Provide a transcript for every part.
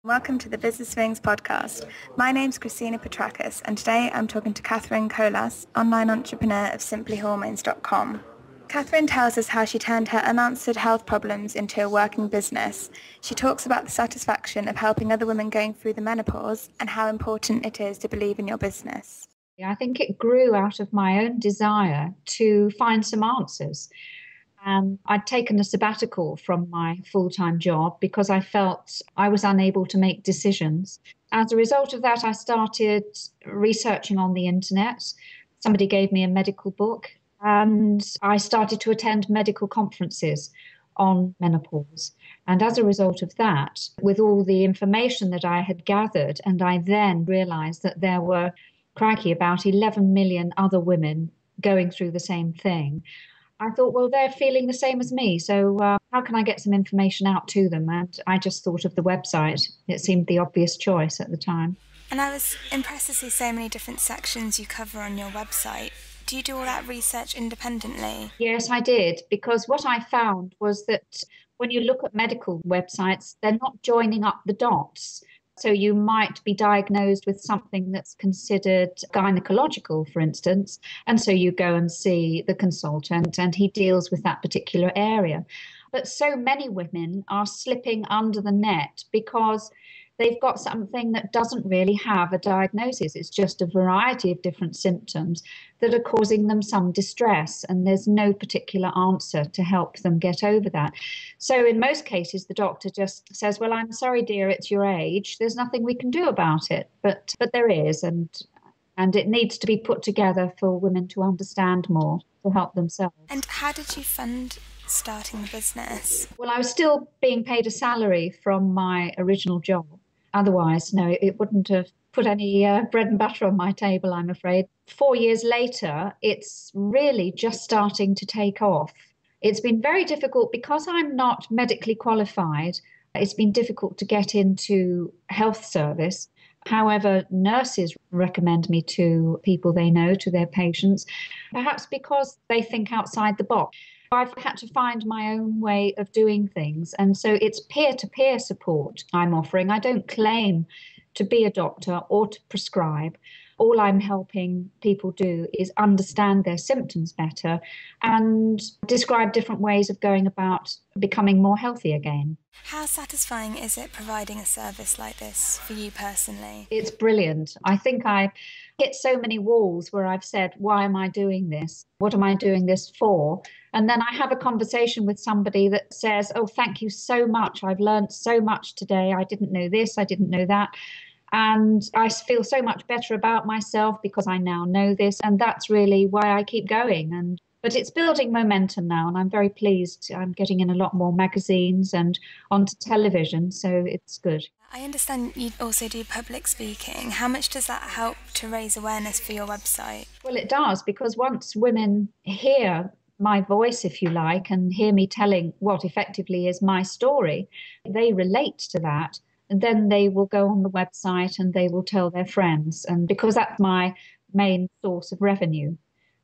Welcome to the Businesswings podcast. My name's Christina Petrakis, and today I'm talking to Kathryn Colas, online entrepreneur of simplyhormones.com. Kathryn tells us how she turned her unanswered health problems into a working business. She talks about the satisfaction of helping other women going through the menopause and how important it is to believe in your business. I think it grew out of my own desire to find some answers. I'd taken a sabbatical from my full-time job because I felt I was unable to make decisions. As a result of that, I started researching on the internet. Somebody gave me a medical book, and I started to attend medical conferences on menopause. And as a result of that, with all the information that I had gathered, and I then realized that there were, crikey, about 11 million other women going through the same thing, I thought, well, they're feeling the same as me. So how can I get some information out to them? And I just thought of the website. It seemed the obvious choice at the time. And I was impressed to see so many different sections you cover on your website. Do you do all that research independently? Yes, I did, because what I found was that when you look at medical websites, they're not joining up the dots. So you might be diagnosed with something that's considered gynecological, for instance, and so you go and see the consultant and he deals with that particular area. But so many women are slipping under the net because they've got something that doesn't really have a diagnosis. It's just a variety of different symptoms that are causing them some distress, and there's no particular answer to help them get over that. So in most cases, the doctor just says, well, I'm sorry, dear, it's your age. There's nothing we can do about it. But there is, and it needs to be put together for women to understand more, to help themselves. And how did you fund starting the business? Well, I was still being paid a salary from my original job. Otherwise, no, it wouldn't have put any bread and butter on my table, I'm afraid. 4 years later, it's really just starting to take off. It's been very difficult because I'm not medically qualified. It's been difficult to get into health service. However, nurses recommend me to people they know, to their patients, perhaps because they think outside the box. I've had to find my own way of doing things. And so it's peer-to-peer support I'm offering. I don't claim to be a doctor or to prescribe. All I'm helping people do is understand their symptoms better and describe different ways of going about becoming more healthy again. How satisfying is it providing a service like this for you personally? It's brilliant. I think I hit so many walls where I've said, why am I doing this? What am I doing this for? And then I have a conversation with somebody that says, oh, thank you so much. I've learned so much today. I didn't know this. I didn't know that. And I feel so much better about myself because I now know this. And that's really why I keep going. But it's building momentum now, and I'm very pleased. I'm getting in a lot more magazines and onto television, so it's good. I understand you also do public speaking. How much does that help to raise awareness for your website? Well, it does, because once women hear my voice, if you like, and hear me telling what effectively is my story, they relate to that. And then they will go on the website and they will tell their friends. And because that's my main source of revenue,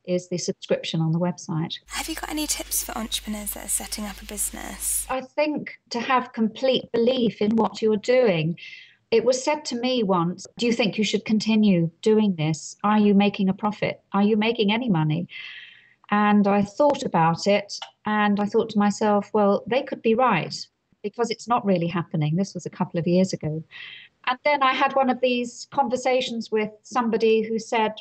is the subscription on the website. Have you got any tips for entrepreneurs that are setting up a business? I think to have complete belief in what you're doing. It was said to me once, do you think you should continue doing this? Are you making a profit? Are you making any money? And I thought about it and I thought to myself, well, they could be right because it's not really happening. This was a couple of years ago. And then I had one of these conversations with somebody who said,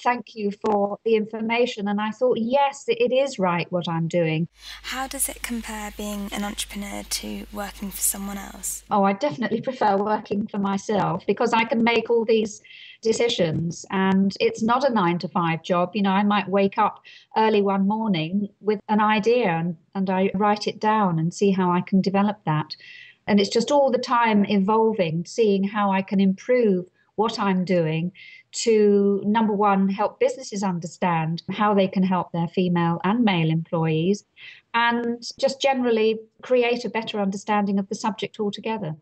thank you for the information. And I thought, yes, it is right what I'm doing. How does it compare being an entrepreneur to working for someone else? Oh, I definitely prefer working for myself because I can make all these decisions and it's not a 9-to-5 job. You know, I might wake up early one morning with an idea and I write it down and see how I can develop that. And it's just all the time evolving, seeing how I can improve what I'm doing to, number one, help businesses understand how they can help their female and male employees, and just generally create a better understanding of the subject altogether.